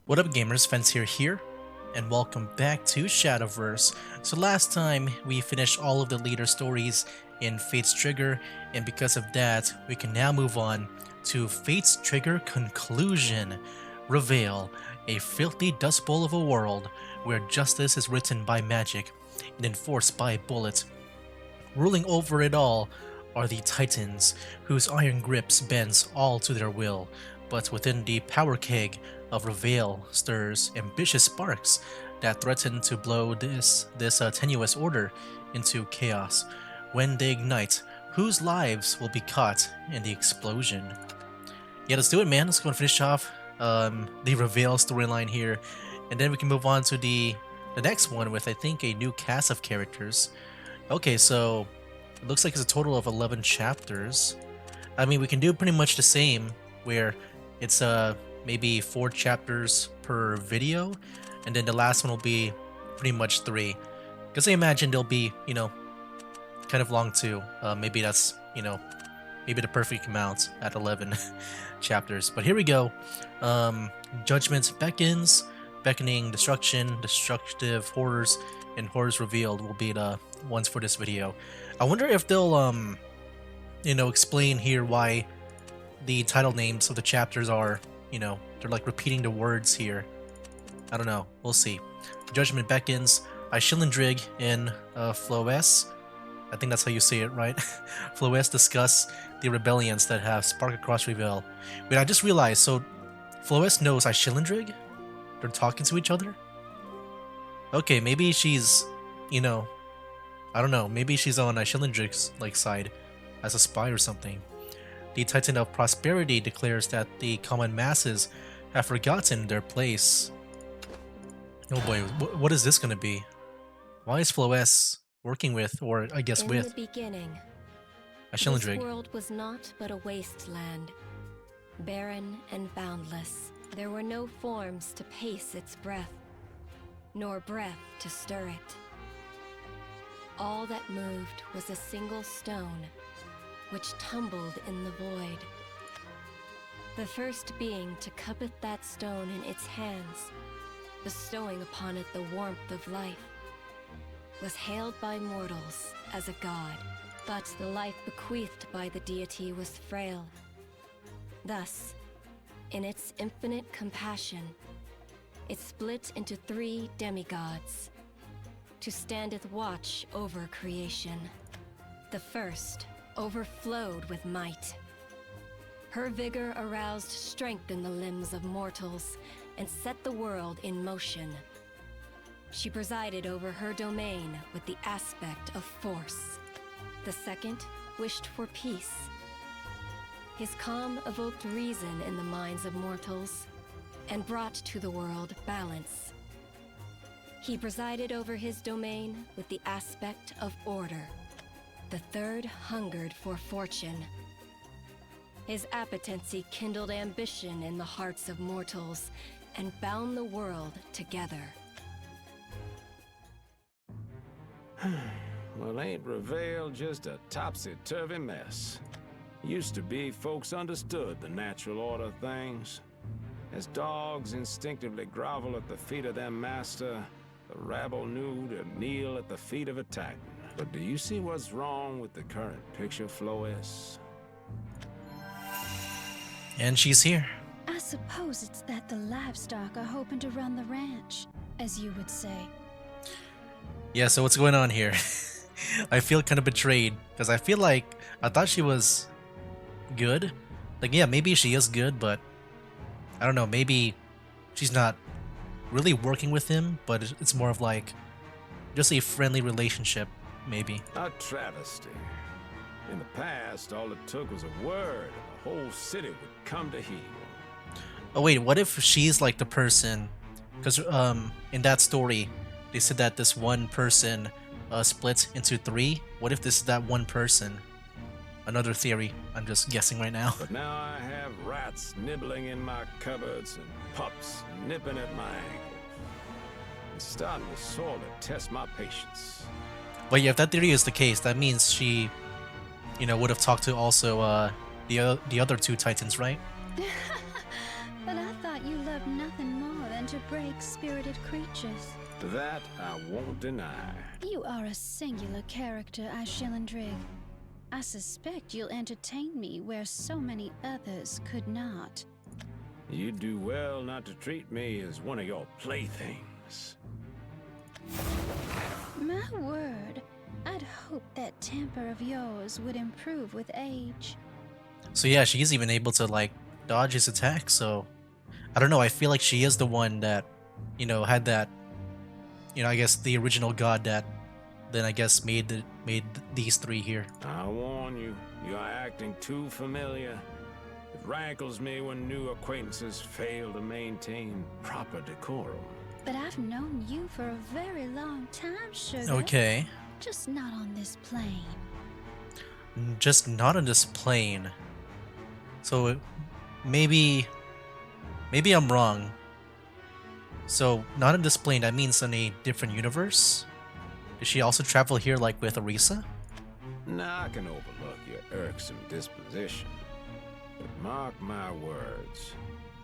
What up gamers, Fence here, and welcome back to Shadowverse. So last time we finished all of the leader stories in Fate's Trigger, and because of that, we can now move on to Fate's Trigger Conclusion. Reveal, a filthy dust bowl of a world where justice is written by magic and enforced by bullets. Ruling over it all are the Titans, whose iron grips bends all to their will, but within the power keg of Reveal stirs ambitious sparks that threaten to blow this tenuous order into chaos. When they ignite, whose lives will be caught in the explosion? Yeah, let's do it, man. Let's go and finish off the Reveal storyline here, and then we can move on to the next one with, I think, a new cast of characters. Okay, so it looks like it's a total of 11 chapters. I mean, we can do pretty much the same, where it's maybe 4 chapters per video, and then the last one will be pretty much 3. Because I imagine they'll be, kind of long too. Maybe that's, maybe the perfect amount at 11 chapters. But here we go. Judgment beckons, beckoning destruction, destructive horrors, and horrors revealed will be the ones for this video. I wonder if they'll explain here why the title names of the chapters are, they're like repeating the words here. I don't know, we'll see. Judgment beckons, I Shillendrig in Floes, I think that's how you say it, right? Floes discuss the rebellions that have sparked across Reveal. Wait, I just realized, so Floes knows I Shillendrig? They're talking to each other? Okay, maybe she's, I don't know, maybe she's on Shillendrig's side as a spy or something. The Titan of Prosperity declares that the common masses have forgotten their place. Oh boy, what is this gonna be? Why is Floes working with, or I guess with, In the beginning, Shillendrig? this world was not but a wasteland, barren and boundless. There were no forms to pace its breath, nor breath to stir it. All that moved was a single stone, which tumbled in the void. The first being to cuppeth that stone in its hands, bestowing upon it the warmth of life, was hailed by mortals as a god, but the life bequeathed by the deity was frail. Thus, in its infinite compassion, it split into 3 demigods, to standeth watch over creation. The first overflowed with might. Her vigor aroused strength in the limbs of mortals and set the world in motion. She presided over her domain with the aspect of force. The second wished for peace. His calm evoked reason in the minds of mortals and brought to the world balance. He presided over his domain with the aspect of order. The third hungered for fortune. His appetency kindled ambition in the hearts of mortals and bound the world together. Well, ain't Reveal just a topsy-turvy mess? Used to be folks understood the natural order of things. As dogs instinctively grovel at the feet of their master, the rabble knew to kneel at the feet of a titan. But do you see what's wrong with the current picture, Floes? And she's here. I suppose it's that the livestock are hoping to run the ranch, as you would say. Yeah, so what's going on here? I feel kind of betrayed, because I feel like I thought she was good. Like, yeah, maybe she is good, but I don't know, maybe she's not really working with him, but it's more of like just a friendly relationship, maybe. A travesty. In the past, all it took was a word, and the whole city would come to heel. Oh wait, what if she's like the person? Because in that story, they said that this one person split into 3. What if this is that one person? Another theory. I'm just guessing right now. But now I have rats nibbling in my cupboards and pups nipping at my ankles. It's starting to sorely test my patience. But yeah, if that theory is the case, that means she, would have talked to also the other 2 titans, right? But I thought you loved nothing more than to break spirited creatures. That I won't deny. You are a singular character, Ashillandrig. I suspect you'll entertain me where so many others could not. You'd do well not to treat me as one of your playthings. My word, I'd hope that temper of yours would improve with age. So yeah, she's even able to like dodge his attack. So I don't know. I feel like she is the one that, had that, I guess the original god that then I guess made these three here. I warn you, you are acting too familiar. It rankles me when new acquaintances fail to maintain proper decorum. But I've known you for a very long time, Sugar. Okay. Just not on this plane. Just not on this plane. So maybe I'm wrong. So not on this plane, that means in a different universe? Did she also travel here like with Orisa? Now I can overlook your irksome disposition. But mark my words.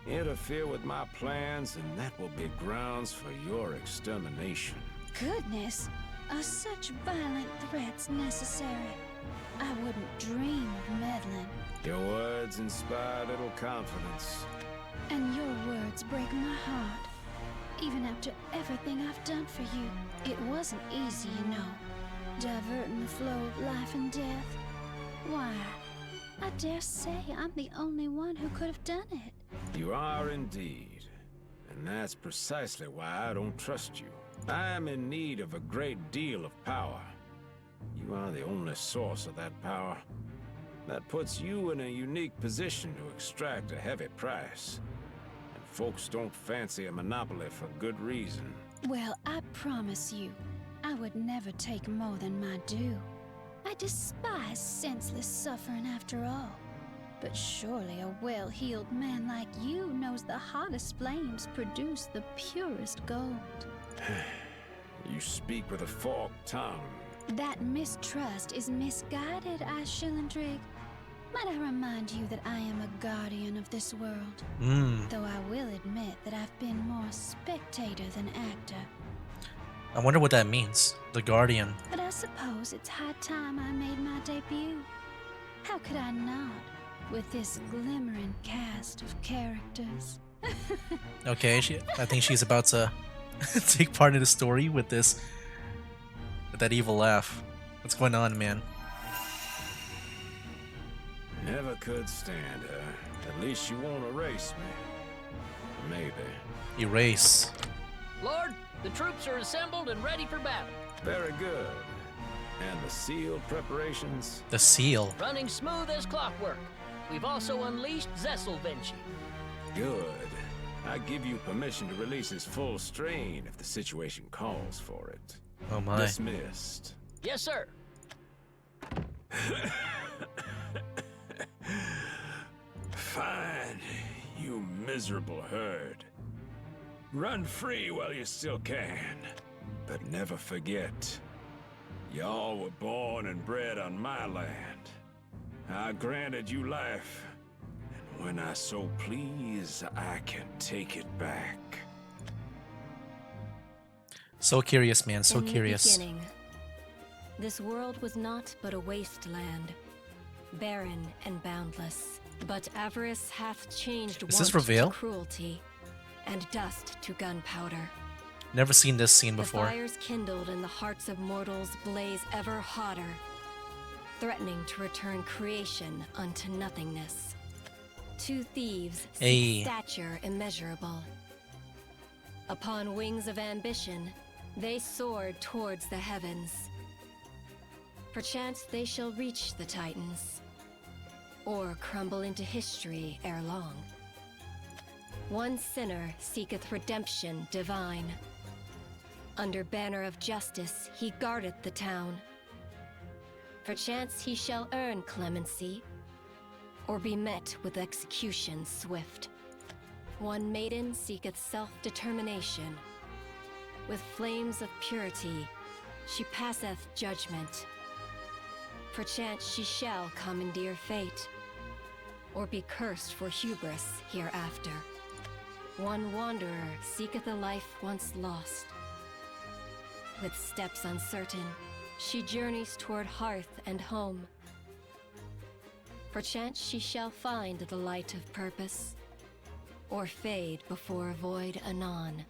Interfere with my plans and that will be grounds for your extermination. Goodness, are such violent threats necessary? I wouldn't dream of meddling. Your words inspire little confidence. And your words break my heart. Even after everything I've done for you, it wasn't easy, diverting the flow of life and death. Why, I dare say I'm the only one who could have done it. You are indeed. And that's precisely why I don't trust you. I am in need of a great deal of power. You are the only source of that power. That puts you in a unique position to extract a heavy price. And folks don't fancy a monopoly for good reason. Well, I promise you, I would never take more than my due. I despise senseless suffering after all. But surely a well-heeled man like you knows the hottest flames produce the purest gold. You speak with a forked tongue. That mistrust is misguided, Ashillandrig. Might I remind you that I am a guardian of this world? Though I will admit that I've been more spectator than actor. I wonder what that means. The Guardian. But I suppose it's high time I made my debut. How could I not, with this glimmering cast of characters? Okay, I think she's about to take part in the story with that evil laugh. What's going on, man? Never could stand her. At least she won't erase me. Maybe. Erase. Lord, the troops are assembled and ready for battle. Very good. And the seal preparations? The seal. Running smooth as clockwork. We've also unleashed Zecil Vinci. Good. I give you permission to release his full strain if the situation calls for it. Oh my. Dismissed. Yes, sir. Fine, you miserable herd. Run free while you still can. But never forget, y'all were born and bred on my land. I granted you life, and when I so please, I can take it back. So curious, man. So In curious. the beginning, this world was not but a wasteland, barren and boundless. But avarice hath changed Is this warmth Reveal? to cruelty, and dust to gunpowder. Never seen this scene The before. fires kindled in the hearts of mortals blaze ever hotter, threatening to return creation unto nothingness. Two thieves Hey. seek stature immeasurable. Upon wings of ambition, they soared towards the heavens. Perchance they shall reach the Titans, or crumble into history ere long. One sinner seeketh redemption divine. Under banner of justice he guardeth the town. Perchance he shall earn clemency, or be met with execution swift. One maiden seeketh self-determination. With flames of purity she passeth judgment. Perchance she shall commandeer fate, or be cursed for hubris hereafter. One wanderer seeketh a life once lost. With steps uncertain, she journeys toward hearth and home. Perchance she shall find the light of purpose, or fade before a void anon.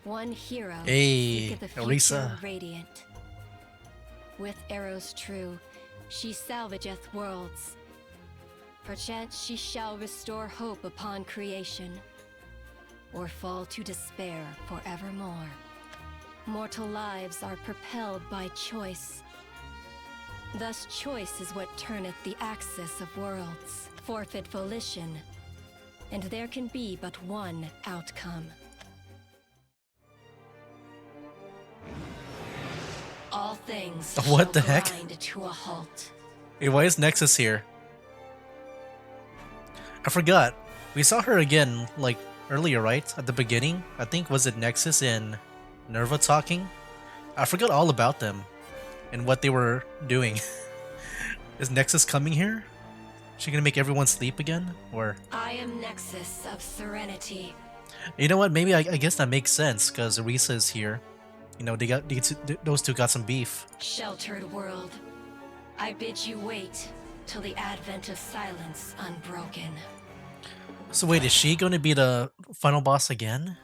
One hero Hey, seeketh a future Orisa. radiant. With arrows true, she salvageth worlds. Perchance she shall restore hope upon creation, or fall to despair forevermore. Mortal lives are propelled by choice. Thus choice is what turneth the axis of worlds. Forfeit volition, and there can be but one outcome. All things What the shall heck? grind to a halt. Hey, why is Nexus here? I forgot. We saw her again, like, earlier, right? At the beginning? I think, was it Nexus and Nerva talking? I forgot all about them and what they were doing. Is Nexus coming here? Is she gonna make everyone sleep again? Or... I am Nexus of Serenity. You know what? Maybe I guess that makes sense, because Orisa is here. You know, those two got some beef. Sheltered world, I bid you wait till the advent of silence unbroken. So wait, is she going to be the final boss again?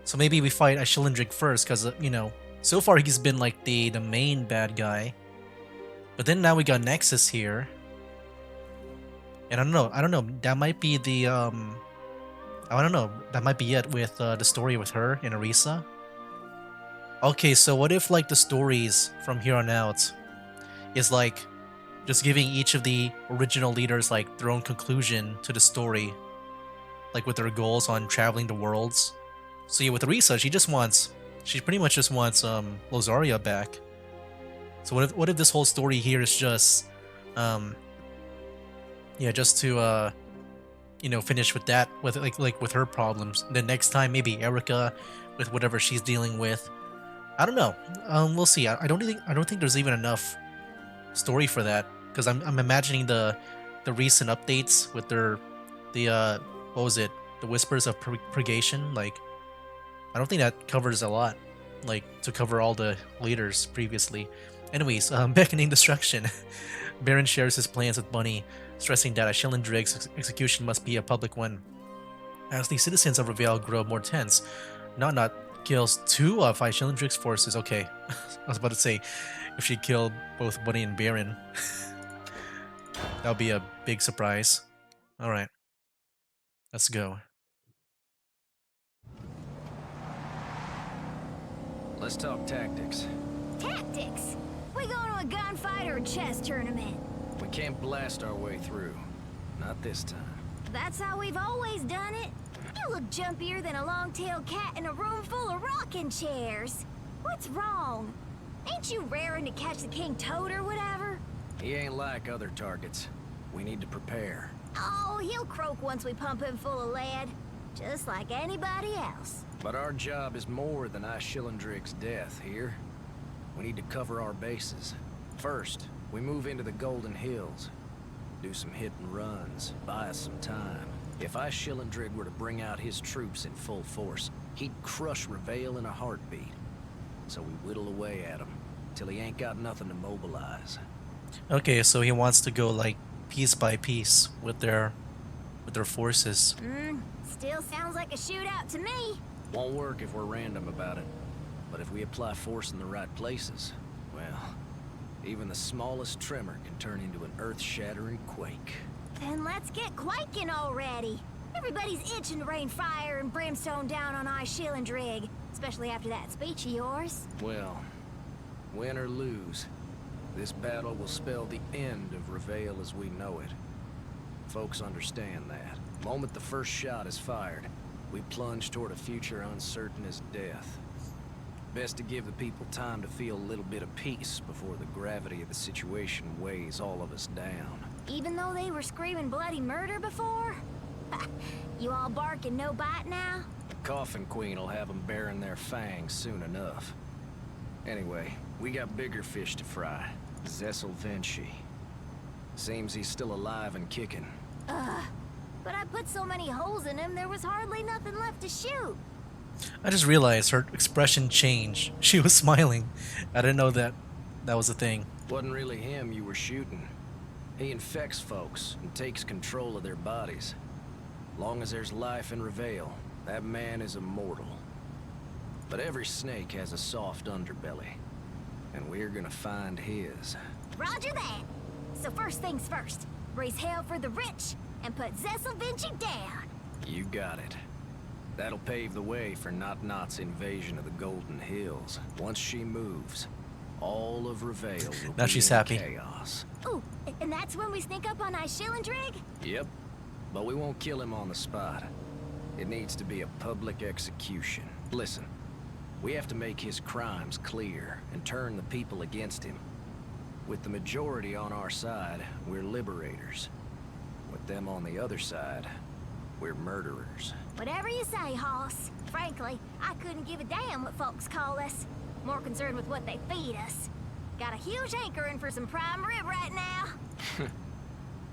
So maybe we fight Ashilindrig first, because, you know, so far he's been like the main bad guy. But then now we got Nexus here. And I don't know, that might be the, I don't know, that might be it with the story with her and Orisa. Okay, so what if, like, the stories from here on out is, like, just giving each of the original leaders, like, their own conclusion to the story, like, with their goals on traveling the worlds. So yeah, with Orisa, she pretty much just wants, Lozaria back. So what if this whole story here is just, yeah, just to, you know, finish with that, with, like, with her problems. And then next time, maybe Erica, with whatever she's dealing with. I don't know. We'll see. I don't think there's even enough story for that, because I'm imagining the recent updates with the what was it? The Whispers of Purgation. Like, I don't think that covers a lot, like, to cover all the leaders previously. Anyways, beckoning destruction. Baron shares his plans with Bunny, stressing that Ashilindrig's execution must be a public one. As the citizens of Revale grow more tense, Not kills 2 of Ashilindrig's forces. Okay, I was about to say, if she killed both Bunny and Baron, that would be a big surprise. Alright, let's go. Let's talk tactics. Tactics? We going to a gunfight or a chess tournament? We can't blast our way through. Not this time. That's how we've always done it. You look jumpier than a long-tailed cat in a room full of rocking chairs. What's wrong? Ain't you raring to catch the King Toad or whatever? He ain't like other targets. We need to prepare. Oh, he'll croak once we pump him full of lead. Just like anybody else. But our job is more than Ashilindrig's death here. We need to cover our bases. First, we move into the Golden Hills. Do some hit and runs, buy us some time. If Ashilindrig were to bring out his troops in full force, he'd crush Revale in a heartbeat. So we whittle away at him, till he ain't got nothing to mobilize. Okay, so he wants to go, like, piece by piece with their forces. Still sounds like a shootout to me. Won't work if we're random about it. But if we apply force in the right places, well, even the smallest tremor can turn into an earth-shattering quake. Then let's get quaking already. Everybody's itching to rain fire and brimstone down on Ashilindrig, especially after that speech of yours. Well, win or lose, this battle will spell the end of Revale as we know it. Folks understand that. The moment the first shot is fired, we plunge toward a future uncertain as death. Best to give the people time to feel a little bit of peace before the gravity of the situation weighs all of us down. Even though they were screaming bloody murder before? You all bark and no bite now? The Coffin Queen will have them bearing their fangs soon enough. Anyway, we got bigger fish to fry. Zecil Vinci. Seems he's still alive and kicking. But but I put so many holes in him there was hardly nothing left to shoot. I just realized her expression changed. She was smiling. I didn't know that was a thing. Wasn't really him you were shooting. He infects folks and takes control of their bodies. Long as there's life in Reveal, that man is immortal. But every snake has a soft underbelly, and we're gonna find his. Roger that. So first things first, raise hell for the rich and put Zecil Vinci down. You got it. That'll pave the way for Not-Not's invasion of the Golden Hills. Once she moves, all of Reveal will Now be she's in happy. chaos. Ooh, and that's when we sneak up on Shadowverse? Yep, but we won't kill him on the spot. It needs to be a public execution. Listen, we have to make his crimes clear and turn the people against him. With the majority on our side, we're liberators. With them on the other side, we're murderers. Whatever you say, Hoss. Frankly, I couldn't give a damn what folks call us. More concerned with what they feed us. Got a huge hankering for some prime rib right now.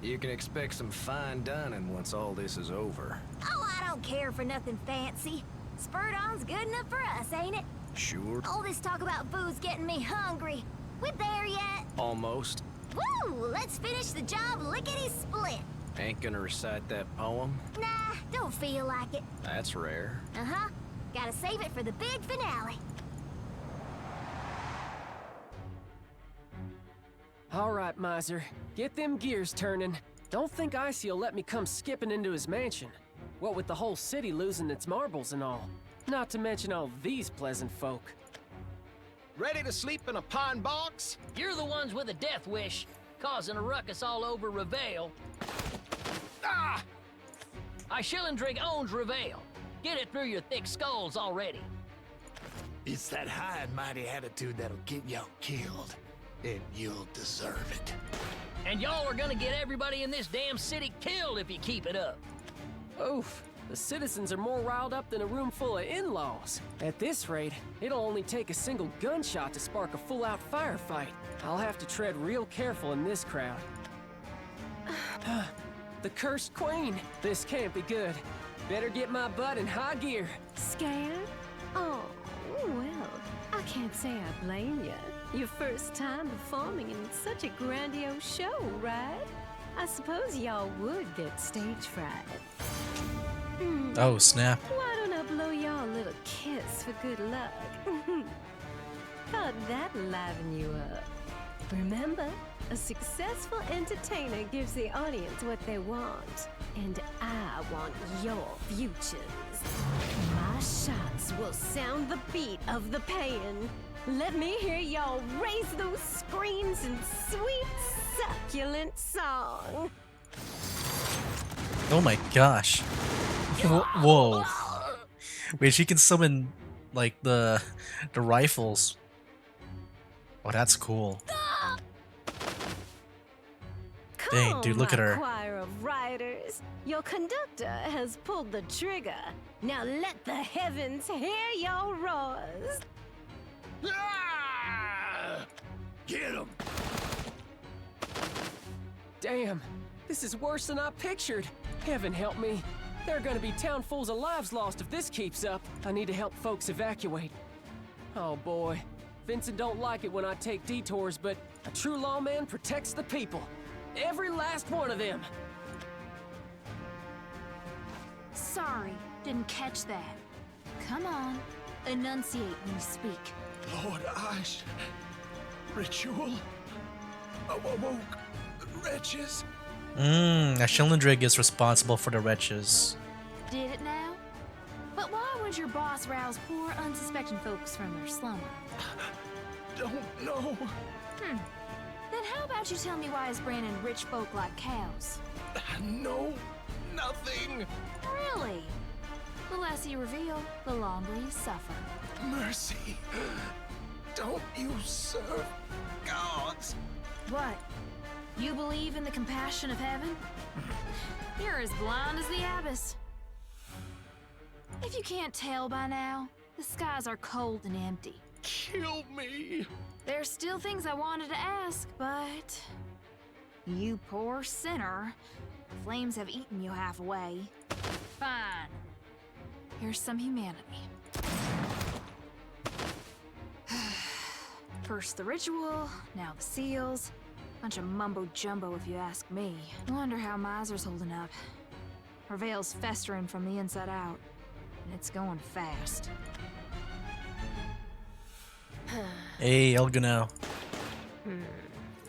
You can expect some fine dining once all this is over. Oh, I don't care for nothing fancy. Spurred on's good enough for us, ain't it? Sure? All this talk about food's getting me hungry. We there yet? Almost. Woo! Let's finish the job lickety-split. Ain't gonna recite that poem? Nah, don't feel like it. That's rare. Uh-huh. Gotta save it for the big finale. All right, Miser. Get them gears turning. Don't think Icy'll let me come skipping into his mansion. What with the whole city losing its marbles and all. Not to mention all these pleasant folk. Ready to sleep in a pine box? You're the ones with a death wish, causing a ruckus all over Reveal. Ah! Shillandrig owns Reveal. Get it through your thick skulls already. It's that high and mighty attitude that'll get y'all killed. And you'll deserve it. And y'all are gonna get everybody in this damn city killed if you keep it up. Oof. The citizens are more riled up than a room full of in-laws. At this rate, it'll only take a single gunshot to spark a full-out firefight. I'll have to tread real careful in this crowd. The cursed queen. This can't be good. Better get my butt in high gear. Scared? Oh, well, I can't say I blame you. Your first time performing in such a grandiose show, right? I suppose y'all would get stage fright. Oh, snap. Why don't I blow y'all a little kiss for good luck? Thought that'd liven you up. Remember, a successful entertainer gives the audience what they want. And I want your futures. My shots will sound the beat of the pain. Let me hear y'all raise those screams in sweet, succulent song. Oh my gosh. Whoa. Wait, she can summon, like, the rifles. Oh, that's cool. Dang, dude, look at her. Choir of riders. Your conductor has pulled the trigger. Now let the heavens hear your roars. Ah! Get him! Damn, this is worse than I pictured. Heaven help me. There are gonna be townfuls of lives lost if this keeps up. I need to help folks evacuate. Oh boy. Vincent don't like it when I take detours, but a true lawman protects the people. Every last one of them. Sorry, didn't catch that. Come on, enunciate when you speak. Lord Ash, ritual awoke wretches. Shillandrig is responsible for the wretches. Did it now? But why would your boss rouse poor, unsuspecting folks from their slumber? Don't know. Then how about you tell me why is Brandon rich folk like cows? No, nothing. Really? The less you reveal, the longer you suffer. Mercy. Don't you serve gods? What? You believe in the compassion of heaven? You're as blind as the abyss. If you can't tell by now, the skies are cold and empty. Kill me. There's still things I wanted to ask, but... You poor sinner. flames have eaten you halfway. Fine. Here's some humanity. First the ritual, now the seals. Bunch of mumbo-jumbo if you ask me. Wonder how Miser's holding up. Her veil's festering from the inside out, and it's going fast. Hey, Elgano.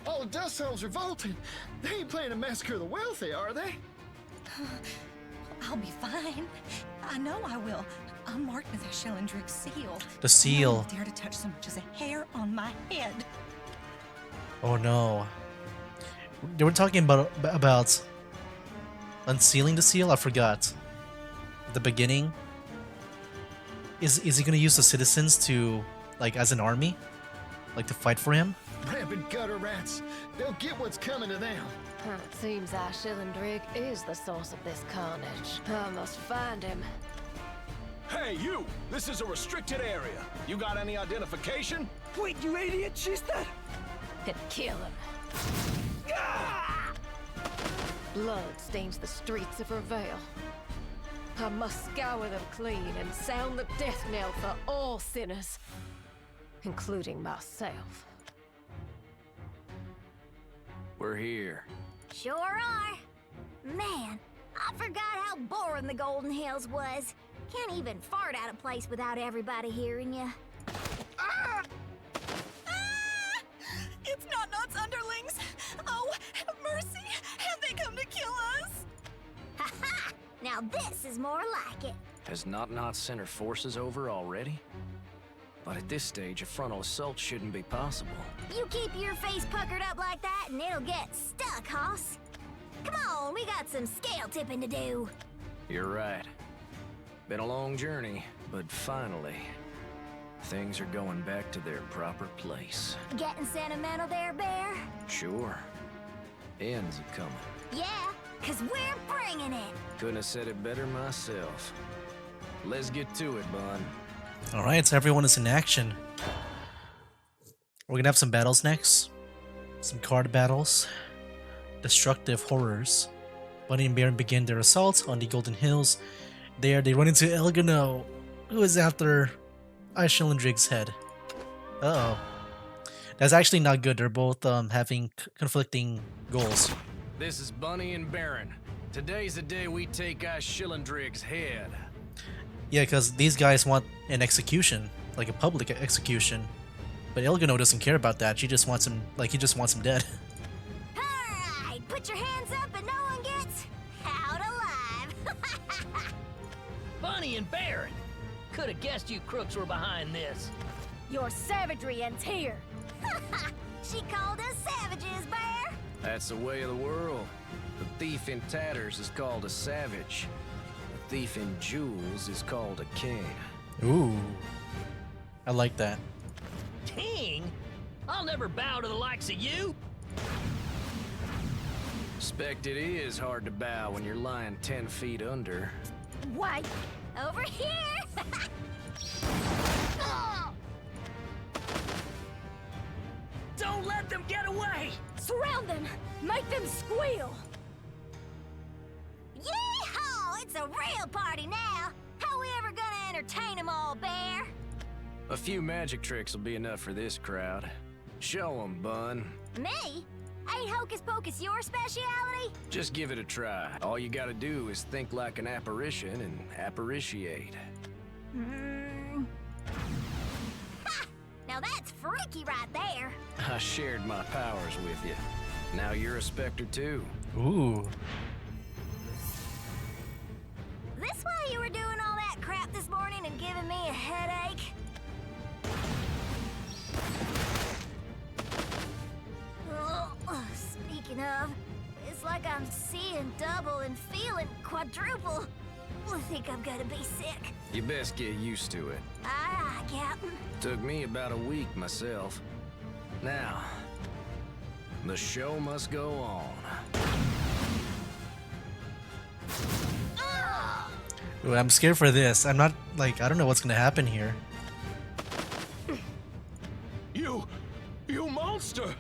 All the dust cells revolting. They ain't planning to massacre the wealthy, are they? I'll be fine. I know I will. I'm marked with a Shellendrick seal. The seal. No one dare to touch so much as a hair on my head. Oh no. They were talking about unsealing the seal? I forgot. At the beginning. Is he gonna use the citizens to, like, as an army? Like, to fight for him? Rabid gutter rats. They'll get what's coming to them. It seems our Shillendrig is the source of this carnage. I must find him. Hey, you! This is a restricted area. You got any identification? Wait, you idiot! She's that. And kill him. Blood stains the streets of her veil. I must scour them clean and sound the death knell for all sinners, including myself. We're here. Sure are. Man, I forgot how boring the Golden Hills was. Can't even fart out of place without everybody hearing you. Ah! Ah! It's not Not's underlings. Oh, have mercy. Have they come to kill us? Ha ha! Now this is more like it. Has Not sent her forces over already? But at this stage, a frontal assault shouldn't be possible. You keep your face puckered up like that and it'll get stuck, hoss. Come on, we got some scale tipping to do. You're right. Been a long journey, but finally, things are going back to their proper place. Getting sentimental there, Bear? Sure. Ends are coming. Yeah, 'cause we're bringing it. Couldn't have said it better myself. Let's get to it, Bun. Alright, so everyone is in action. We're gonna have some battles next. Some card battles. Destructive horrors. Bunny and Baron begin their assault on the Golden Hills. There, they run into Elgano, who is after Shellendrig's head. Uh-oh. That's actually not good. They're both having conflicting goals. This is Bunny and Baron. Today's the day we take Shellendrig's head. Yeah, because these guys want an execution, like a public execution. But Elgano doesn't care about that. She just wants him, like, he just wants him dead. Alright, put your hands up and no one gets out alive. Bunny and Baron! Could have guessed you crooks were behind this. Your savagery ends here. She called us savages, Bear. That's the way of the world. The thief in tatters is called a savage. The thief in jewels is called a king. Ooh. I like that. King? I'll never bow to the likes of you. Expect it is hard to bow when you're lying 10 feet under. Wait, over here. Oh. Don't let them get away! Surround them! Make them squeal! Yee-haw! It's a real party now! How we ever gonna entertain them all, Bear? A few magic tricks will be enough for this crowd. Show 'em, Bun. Me? Ain't Hocus Pocus your speciality? Just give it a try. All you gotta do is think like an apparition and apparitiate. Ha! Now that's freaky right there. I shared my powers with you. Now you're a specter too. Ooh. This why you were doing all that crap this morning and giving me a headache? Speaking of, it's like I'm seeing double and feeling quadruple. I think I'm gonna be sick. You best get used to it. Aye, aye, Captain. Took me about a week myself. Now, the show must go on. Ooh, I'm scared for this. I'm not, like, I don't know what's gonna happen here. You monster!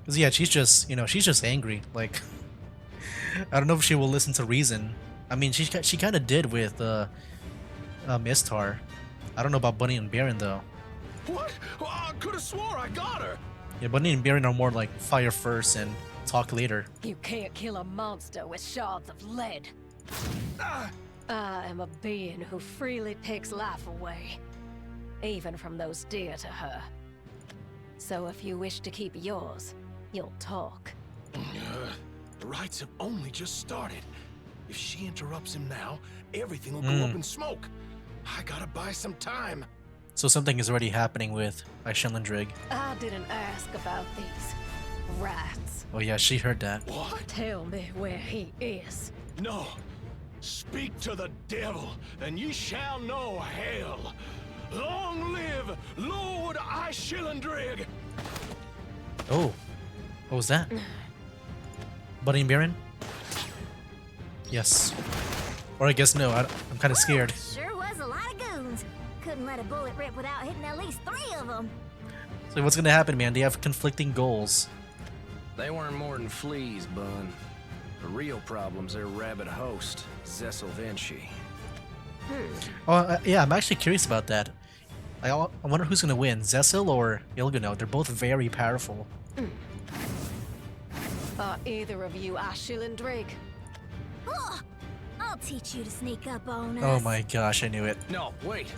'Cause yeah, she's just, you know, she's just angry. Like, I don't know if she will listen to reason. I mean, she kind of did with Mistar. I don't know about Bunny and Baron though. What? Well, I could have swore I got her. Yeah, Bunny and Baron are more like fire first and talk later. You can't kill a monster with shards of lead. I am a being who freely takes life away, even from those dear to her. So if you wish to keep yours, you'll talk. The rites have only just started. If she interrupts him now, everything will go up in smoke. I gotta buy some time. So something is already happening with Aishilindrig. I didn't ask about these rites. Oh yeah, she heard that. What? Tell me where he is. No. Speak to the devil, and ye shall know hell. Long live Lord Aishilindrig! Oh, what was that? Bunny and Baron? Yes. Or I guess no, I'm kind of scared. Sure was a lot of goons. Couldn't let a bullet rip without hitting at least 3 of them. So what's gonna happen, man? They have conflicting goals. They weren't more than fleas, Bun. The real problem's their rabid host, Zecil Vinci. Oh, yeah, I'm actually curious about that. I wonder who's gonna win, Zecil or Ilgano. They're both very powerful. Are either of you Aishilindrig? Oh, I'll teach you to sneak up on us. Oh my gosh, I knew it. No, wait.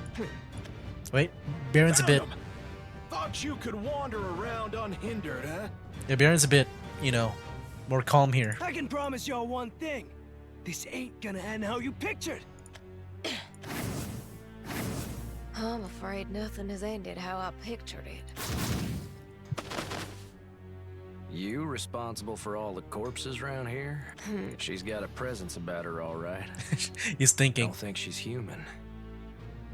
Wait, Baron's a bit... Thought you could wander around unhindered, huh? Yeah, Baron's a bit, you know, more calm here. I can promise y'all one thing. This ain't gonna end how you pictured. I'm afraid nothing has ended how I pictured it. You responsible for all the corpses around here? She's got a presence about her, all right. He's thinking. Don't think she's human.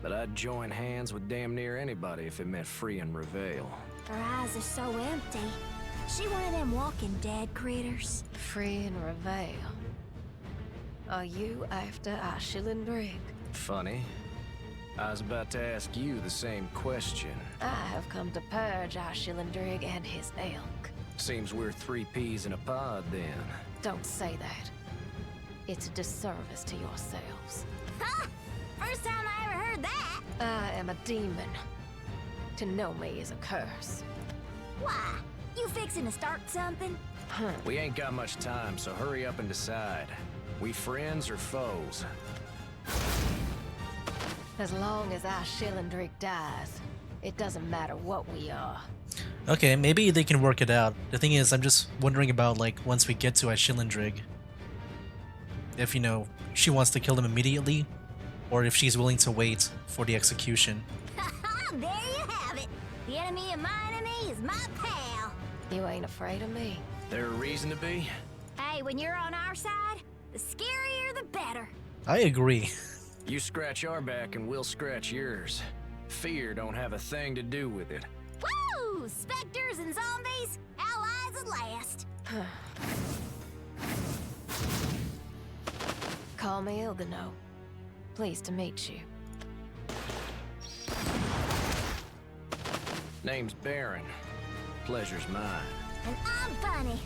But I'd join hands with damn near anybody if it meant freeing Reveal. Her eyes are so empty. She one of them walking dead critters. Free and Reveal. Are you after Aishilindrig? Funny. I was about to ask you the same question. I have come to purge Aishilindrig and his ilk. Seems we're 3 peas in a pod then. Don't say that. It's a disservice to yourselves. Huh? First time I ever heard that. I am a demon. To know me is a curse. Why? You fixing to start something? We ain't got much time, so hurry up and decide. We friends or foes? As long as Aishilindrig dies, it doesn't matter what we are. Okay, maybe they can work it out. The thing is, I'm just wondering about, like, once we get to Aishilindrig, if, you know, she wants to kill him immediately, or if she's willing to wait for the execution. There you have it. The enemy of my enemy is my pal. You ain't afraid of me. There a reason to be? Hey, when you're on our side, the scarier the better. I agree. You scratch our back and we'll scratch yours. Fear don't have a thing to do with it. Woo! Specters and zombies, allies at last. Call me Ilgano. Pleased to meet you. Name's Baron. Pleasure's mine. And I'm Bunny.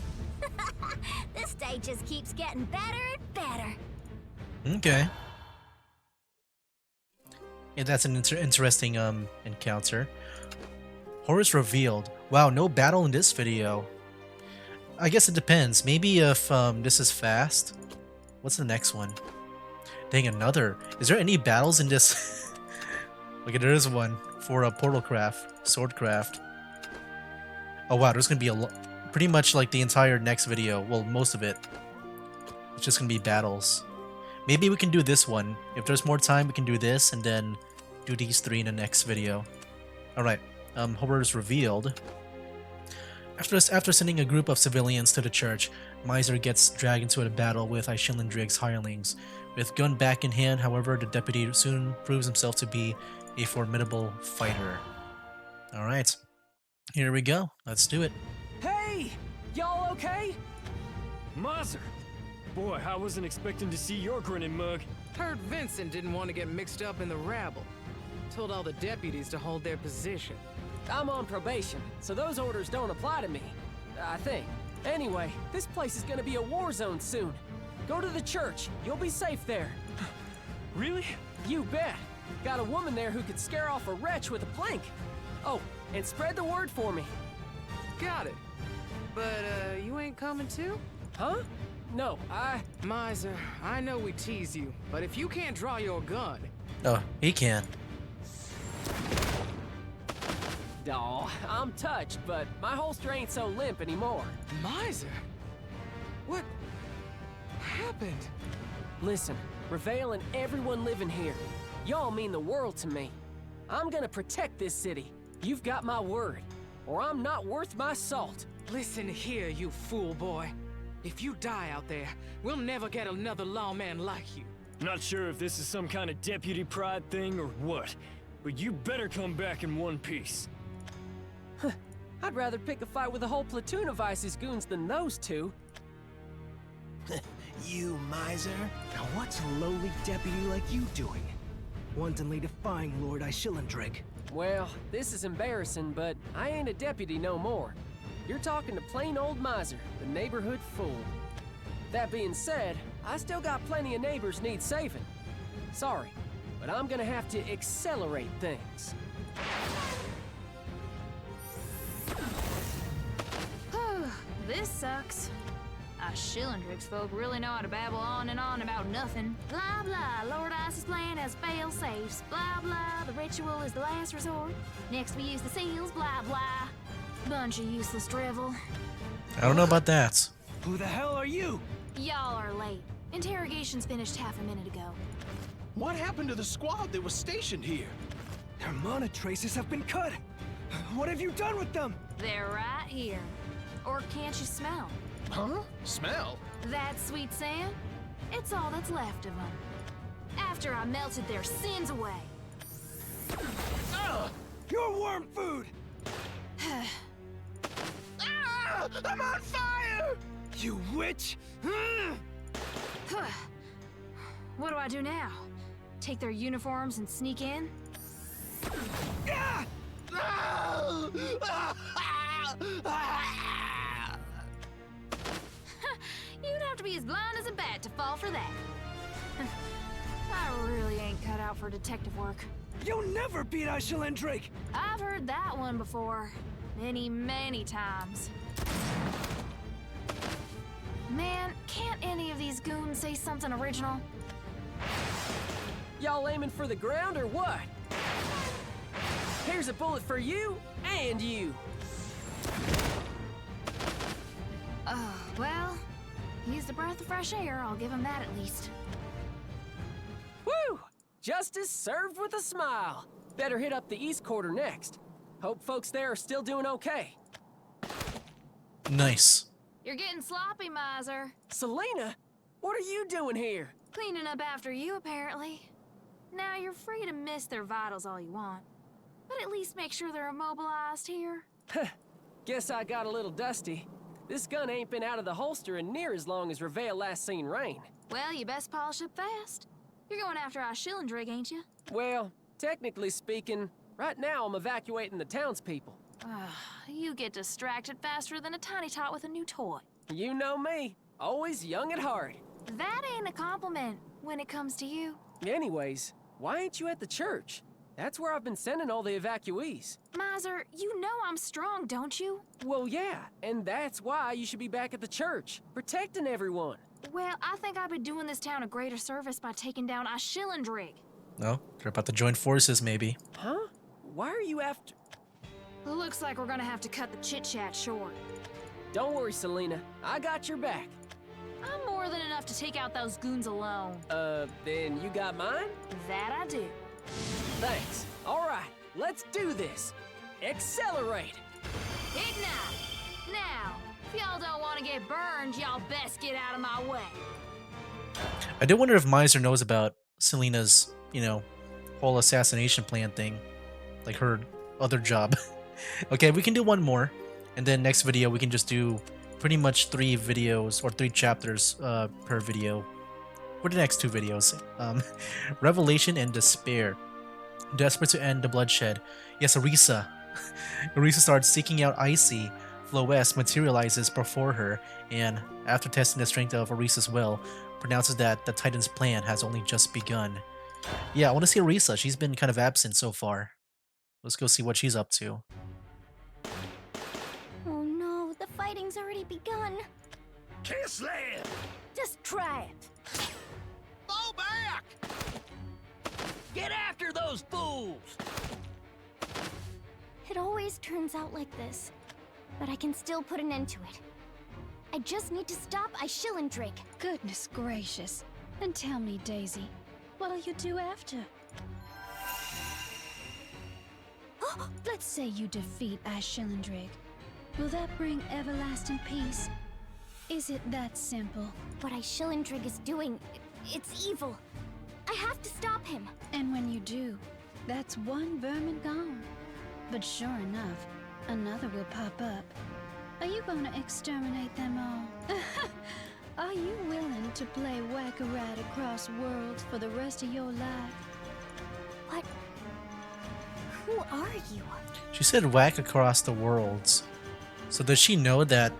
This day just keeps getting better and better. Okay. Yeah, that's an interesting encounter. Horrors revealed. Wow, no battle in this video. I guess it depends. Maybe if this is fast. What's the next one? Dang, another. Is there any battles in this? Okay, there is one for a portal craft, sword craft. Oh wow, there's gonna be pretty much like the entire next video. Well, most of it. It's just gonna be battles. Maybe we can do this one. If there's more time, we can do this and then do these 3 in the next video. Alright, horrors revealed. After sending a group of civilians to the church, Miser gets dragged into a battle with Aishilindrig's hirelings. With gun back in hand, however, the deputy soon proves himself to be a formidable fighter. Alright, here we go. Let's do it. Hey! Y'all okay? Miser! Boy, I wasn't expecting to see your grinning mug. Heard Vincent didn't want to get mixed up in the rabble. Told all the deputies to hold their position. I'm on probation, so those orders don't apply to me. I think. Anyway, this place is gonna be a war zone soon. Go to the church. You'll be safe there. Really? You bet. Got a woman there who could scare off a wretch with a plank. Oh, and spread the word for me. Got it. But, you ain't coming too? Huh? No, Miser, I know we tease you, but if you can't draw your gun... Oh, he can. Aw, I'm touched, but my holster ain't so limp anymore. Miser? What happened? Listen, Revale and everyone living here, y'all mean the world to me. I'm gonna protect this city. You've got my word, or I'm not worth my salt. Listen here, you fool boy. If you die out there, we'll never get another lawman like you. Not sure if this is some kind of deputy pride thing or what, but you better come back in one piece. I'd rather pick a fight with a whole platoon of ISIS goons than those two. You miser? Now what's a lowly deputy like you doing? Wantonly defying Lord Ishilendrig. Well, this is embarrassing, but I ain't a deputy no more. You're talking to plain old Miser, the neighborhood fool. That being said, I still got plenty of neighbors need saving. Sorry, but I'm gonna have to accelerate things. This sucks. Shilendrig's folk really know how to babble on and on about nothing. Blah blah, Lord Ice's plan has fail safes. Blah blah, the ritual is the last resort. Next we use the seals, blah blah. Bunch of useless drivel. I don't know about that. Who the hell are you? Y'all are late. Interrogation's finished half a minute ago. What happened to the squad that was stationed here? Their mana traces have been cut. What have you done with them? They're right here. Or can't you smell? Huh? Smell? That sweet sand? It's all that's left of them. After I melted their sins away. Your worm food! I'm on fire! You witch! What do I do now? Take their uniforms and sneak in? You'd have to be as blind as a bat to fall for that. I really ain't cut out for detective work. You'll never beat Ishilendrig! I've heard that one before. Many, many times. Man, can't any of these goons say something original? Y'all aiming for the ground or what? Here's a bullet for you and you. Well, used a breath of fresh air, I'll give him that at least. Woo! Justice served with a smile. Better hit up the East Quarter next. Hope folks there are still doing okay. Nice. You're getting sloppy, Miser. Selena, what are you doing here? Cleaning up after you, apparently. Now, you're free to miss their vitals all you want. But at least make sure they're immobilized here. Guess I got a little dusty. This gun ain't been out of the holster in near as long as Revale last seen rain. Well, you best polish up fast. You're going after Ishilendrig, ain't you? Well, technically speaking, right now I'm evacuating the townspeople. You get distracted faster than a tiny tot with a new toy. You know me, always young at heart. That ain't a compliment when it comes to you. Anyways, why ain't you at the church? That's where I've been sending all the evacuees. Miser, you know I'm strong, don't you? Well, yeah, and that's why you should be back at the church, protecting everyone. Well, I think I'd be doing this town a greater service by taking down Ishilendrig. No, they're about to join forces, maybe. Huh? Why are you after... Looks like we're gonna have to cut the chit-chat short. Don't worry, Selena. I got your back. I'm more than enough to take out those goons alone. Then you got mine? That I do. Thanks. All right, let's do this. Accelerate. Ignite! Now, if y'all don't want to get burned, y'all best get out of my way. I do wonder if Miser knows about Selena's, whole assassination plan thing. Like her other job. Okay, we can do one more. And then next video, we can just do pretty much 3 videos or 3 chapters per video. For the next 2 videos. Revelation and Despair. Desperate to end the bloodshed. Yes, Orisa. Orisa starts seeking out Icy. Floes materializes before her, and after testing the strength of Orisa's will, pronounces that the Titan's plan has only just begun. Yeah, I want to see Orisa. She's been kind of absent so far. Let's go see what she's up to. Oh no, the fighting's already begun. Kiss land! Just try it. Fall back! Get after those fools! It always turns out like this, but I can still put an end to it. I just need to stop Ishillendrake. Goodness gracious. And tell me, Daisy, what'll you do after? Let's say you defeat Ishillendrake. Will that bring everlasting peace? Is it that simple? What Ishillendrake is doing, it's evil. I have to stop him. And when you do, that's one vermin gone. But sure enough, another will pop up. Are you gonna exterminate them all? Are you willing to play whack-a-rat across worlds for the rest of your life? What? Who are you? She said whack across the worlds. So does she know that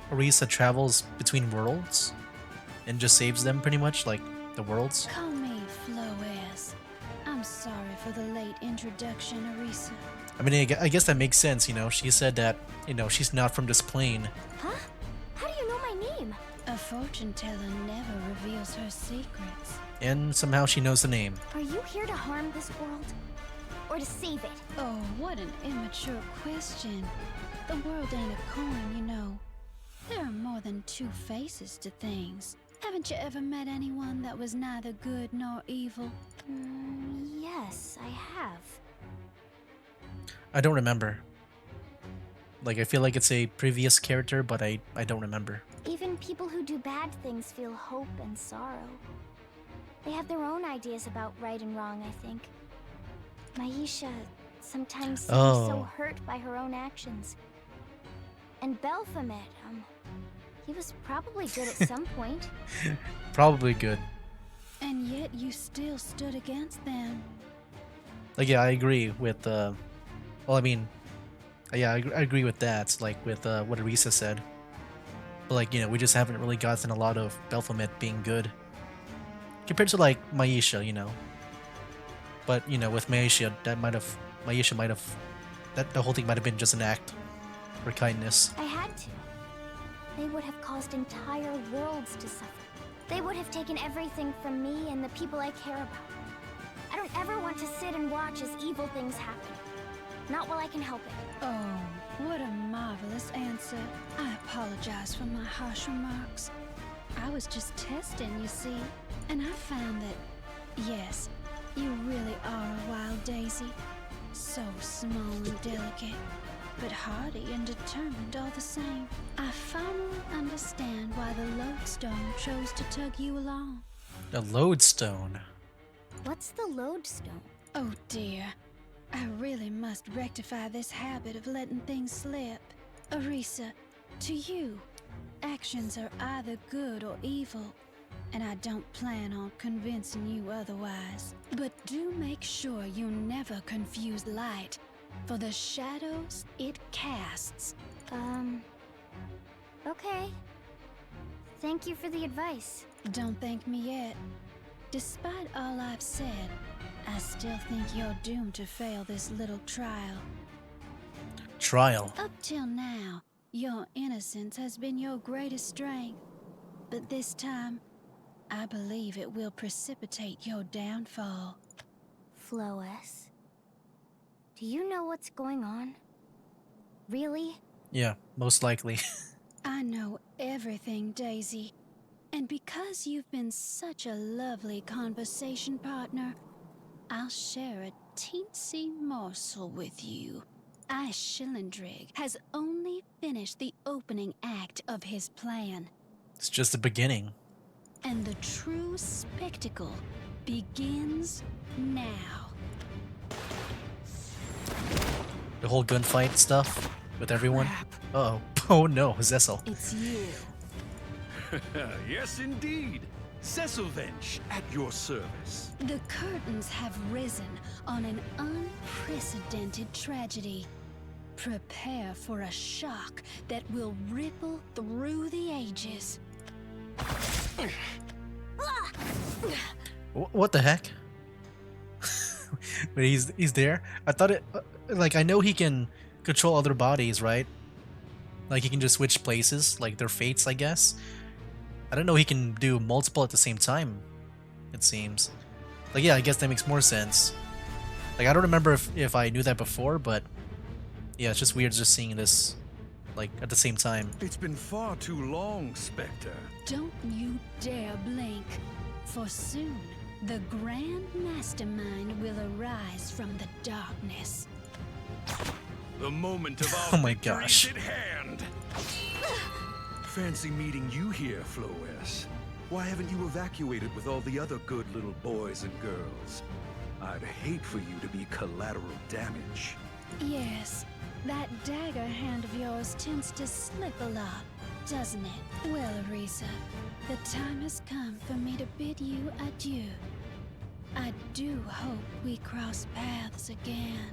Orisa travels between worlds? And just saves them pretty much, like the worlds? Call me Floes. I'm sorry for the late introduction, Orisa. I mean, I guess that makes sense, you know. She said that, you know, she's not from this plane. Huh? How do you know my name? A fortune teller never reveals her secrets. And somehow she knows the name. Are you here to harm this world? Or to save it? Oh, what an immature question. The world ain't a coin, you know. There are more than two faces to things. Haven't you ever met anyone that was neither good nor evil? Yes, I have. I don't remember. Like, I feel like it's a previous character, but I don't remember. Even people who do bad things feel hope and sorrow. They have their own ideas about right and wrong, I think. Maisha sometimes seems so hurt by her own actions. And Belphomet, he was probably good at some point. Probably good. And yet you still stood against them. Like, yeah, I agree with, well, I mean, yeah, I agree with that, like, with, what Orisa said. But, like, you know, we just haven't really gotten a lot of Belphomet being good. Compared to, like, Maisha, you know. But, you know, with Maisha, Maisha might have, the whole thing might have been just an act for kindness. I had to. They would have caused entire worlds to suffer. They would have taken everything from me and the people I care about. I don't ever want to sit and watch as evil things happen. Not while I can help it. Oh, what a marvelous answer. I apologize for my harsh remarks. I was just testing, you see. And I found that, yes, you really are a wild daisy. So small and delicate, but hardy and determined all the same. I finally understand why the lodestone chose to tug you along. The lodestone? What's the lodestone? Oh dear. I really must rectify this habit of letting things slip. Orisa, to you, actions are either good or evil, and I don't plan on convincing you otherwise. But do make sure you never confuse light for the shadows it casts. Okay. Thank you for the advice. Don't thank me yet. Despite all I've said, I still think you're doomed to fail this little trial. Trial? Up till now, your innocence has been your greatest strength. But this time, I believe it will precipitate your downfall. Floes, do you know what's going on? Really? Yeah, most likely. I know everything, Daisy. And because you've been such a lovely conversation partner, I'll share a teensy morsel with you. Ishillendrake has only finished the opening act of his plan. It's just the beginning. And the true spectacle begins now. The whole gunfight stuff with everyone? Uh-oh. Oh no, Zecil. It's you. Yes, indeed. Zecilvench at your service. The curtains have risen on an unprecedented tragedy. Prepare for a shock that will ripple through the ages. What the heck? But he's there. I thought it like I know he can control other bodies, right? Like he can just switch places, like their fates, I guess. I don't know he can do multiple at the same time. It seems. Like yeah, I guess that makes more sense. Like I don't remember if I knew that before, but yeah, it's just weird just seeing this like at the same time. It's been far too long, Spectre. Don't you dare blink, for soon the Grand Mastermind will arise from the darkness. The moment of Oh our my victory gosh. is at hand. Fancy meeting you here, Flores. Why haven't you evacuated with all the other good little boys and girls? I'd hate for you to be collateral damage. Yes, that dagger hand of yours tends to slip a lot, doesn't it? Well, Arisa, the time has come for me to bid you adieu. I do hope we cross paths again.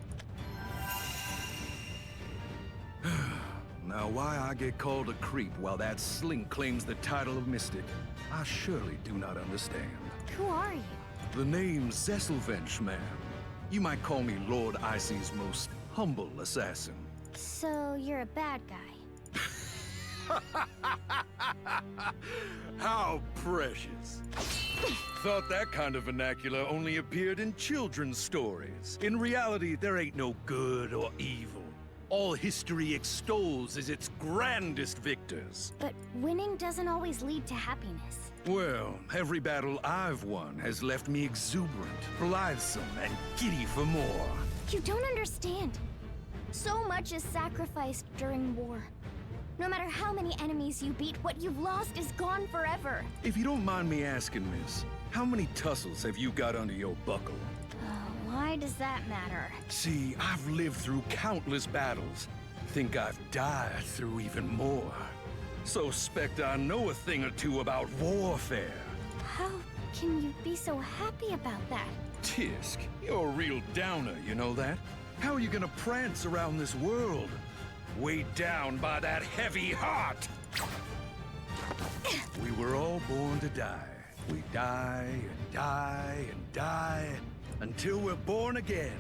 Now why I get called a creep while that slink claims the title of Mystic, I surely do not understand. Who are you? The name's Zecil, ma'am. You might call me Lord Icy's most humble assassin. So you're a bad guy. How precious. Thought that kind of vernacular only appeared in children's stories. In reality, there ain't no good or evil. All history extols is its grandest victors. But winning doesn't always lead to happiness. Well, every battle I've won has left me exuberant, blithesome, and giddy for more. You don't understand. So much is sacrificed during war. No matter how many enemies you beat, what you've lost is gone forever. If you don't mind me asking, miss, how many tussles have you got under your buckle? Why does that matter? See, I've lived through countless battles. Think I've died through even more. So, Spectre, I know a thing or two about warfare. How can you be so happy about that? Tisk, you're a real downer, you know that? How are you gonna prance around this world? Weighed down by that heavy heart! We were all born to die. We die and die and die until we're born again.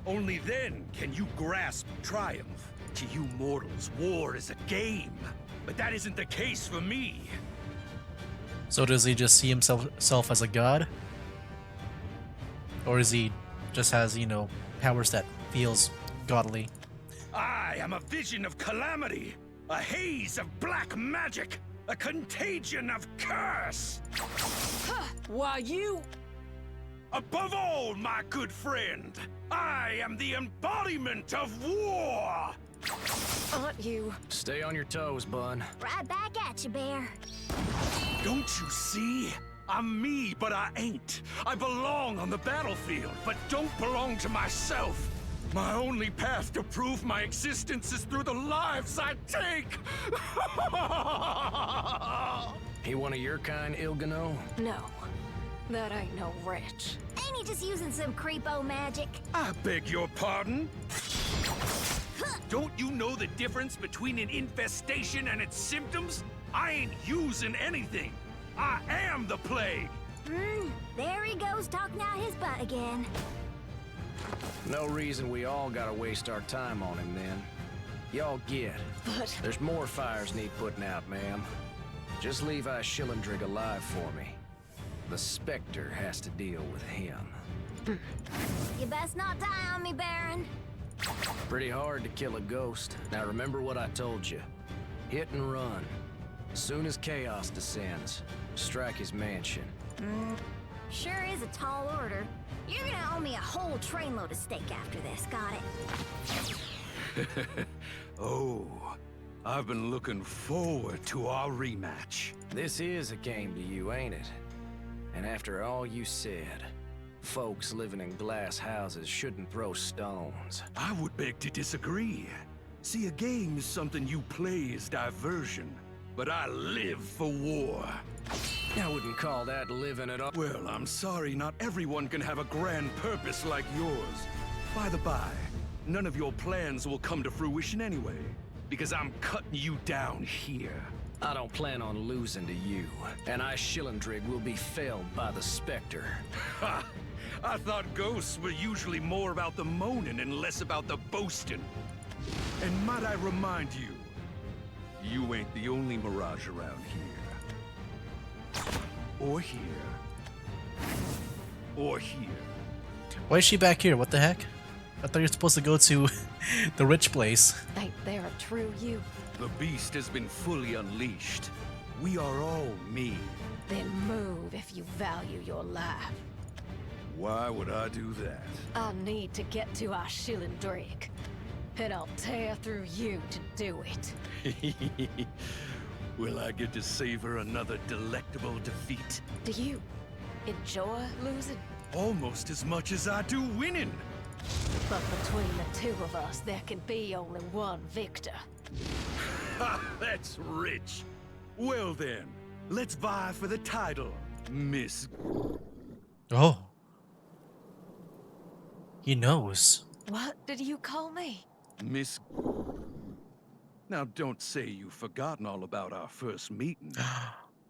Only then can you grasp triumph. To you mortals, war is a game. But that isn't the case for me. So does he just see himself as a god? Or is he just has, you know, powers that feels godly? I am a vision of calamity, a haze of black magic, a contagion of curse. Why, you... Above all, my good friend, I am the embodiment of war! Aren't you? Stay on your toes, Bun. Right back at you, Bear. Don't you see? I'm me, but I ain't. I belong on the battlefield, but don't belong to myself. My only path to prove my existence is through the lives I take! He one of your kind, Ilgano? No. That ain't no wretch. Ain't he just using some creepo magic? I beg your pardon? Don't you know the difference between an infestation and its symptoms? I ain't using anything. I am the plague. There he goes talking out his butt again. No reason we all gotta waste our time on him then. Y'all get. But... There's more fires need putting out, ma'am. Just leave Shillandrig alive for me. The Spectre has to deal with him. You best not die on me, Baron. Pretty hard to kill a ghost. Now remember what I told you. Hit and run. As soon as chaos descends, strike his mansion. Sure is a tall order. You're gonna owe me a whole trainload of steak after this, got it? Oh, I've been looking forward to our rematch. This is a game to you, ain't it? And after all you said, folks living in glass houses shouldn't throw stones. I would beg to disagree. See, a game is something you play as diversion, but I live for war. I wouldn't call that living at all. Well, I'm sorry not everyone can have a grand purpose like yours. By the by, none of your plans will come to fruition anyway, because I'm cutting you down here. I don't plan on losing to you, and Shillandrig will be felled by the Spectre. Ha! I thought ghosts were usually more about the moaning and less about the boasting. And might I remind you, you ain't the only mirage around here. Or here. Or here. Why is she back here? What the heck? I thought you were supposed to go to the rich place. Ain't there a true you? The beast has been fully unleashed. We are all me. Then move if you value your life. Why would I do that? I need to get to our Shillandrig, and I'll tear through you to do it. Will I get to savor another delectable defeat? Do you enjoy losing? Almost as much as I do winning. But between the two of us, there can be only one victor. Ha! That's rich. Well then, let's vie for the title, Miss... Oh. He knows. What did you call me? Miss... Now don't say you've forgotten all about our first meeting.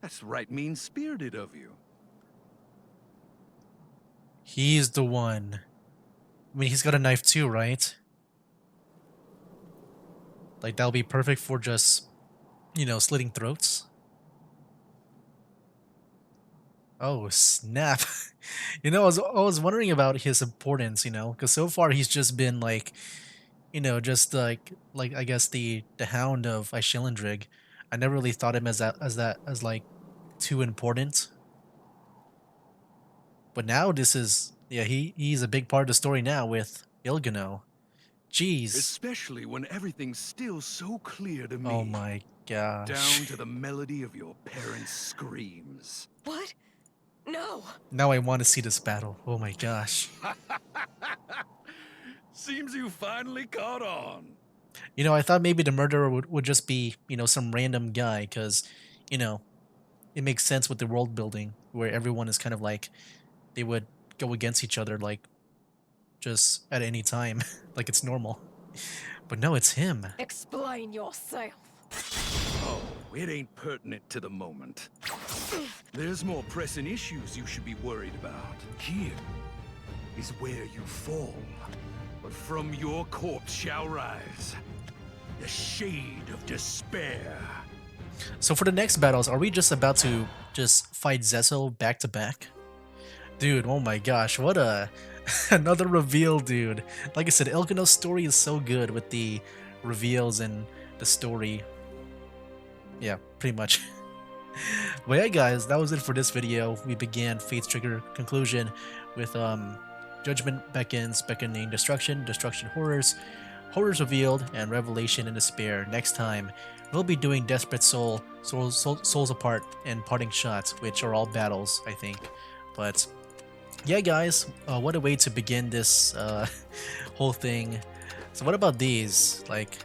That's right mean-spirited of you. He's the one. I mean, he's got a knife too, right? Like, that'll be perfect for just, you know, slitting throats. Oh, snap. You know, I was wondering about his importance, you know, because so far he's just been like, you know, just like I guess the hound of Shillandrig. I never really thought him as like too important. But now this is, yeah, he's a big part of the story now with Ilgano. Jeez. Especially when everything's still so clear to me. Oh my gosh. Down to the melody of your parents' screams. What? No. Now I want to see this battle. Oh my gosh. Seems you finally caught on. You know, I thought maybe the murderer would just be, you know, some random guy, because, you know, it makes sense with the world building where everyone is kind of like, they would go against each other, like, just at any time, like it's normal. But no, it's him. Explain yourself. Oh, it ain't pertinent to the moment. There's more pressing issues you should be worried about. Here is where you fall. But from your corpse shall rise the shade of despair. So for the next battles, are we just about to just fight Zecil back to back? Dude, oh my gosh, what a another reveal, dude. Like I said, Ilgano's story is so good with the reveals and the story. Yeah, pretty much. But yeah, guys, that was it for this video. We began Fate's Trigger conclusion with Judgment beckons, beckoning destruction, destruction horrors, horrors revealed, and revelation and despair. Next time, we'll be doing Desperate Soul, Souls Apart, and Parting Shots, which are all battles, I think. But yeah, guys, what a way to begin this whole thing. So what about these? Like,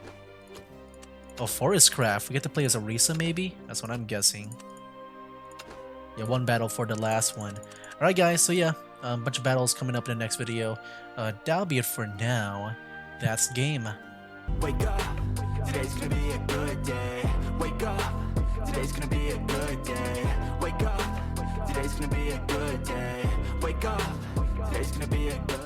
oh, Forest Craft. We get to play as Arisa, maybe? That's what I'm guessing. Yeah, one battle for the last one. Alright, guys, so yeah, a bunch of battles coming up in the next video. That'll be it for now. That's game. Wake up, today's gonna be a good day. Wake up, today's gonna be a good day. Wake up, today's gonna be a good day. Wake up, today's gonna be a good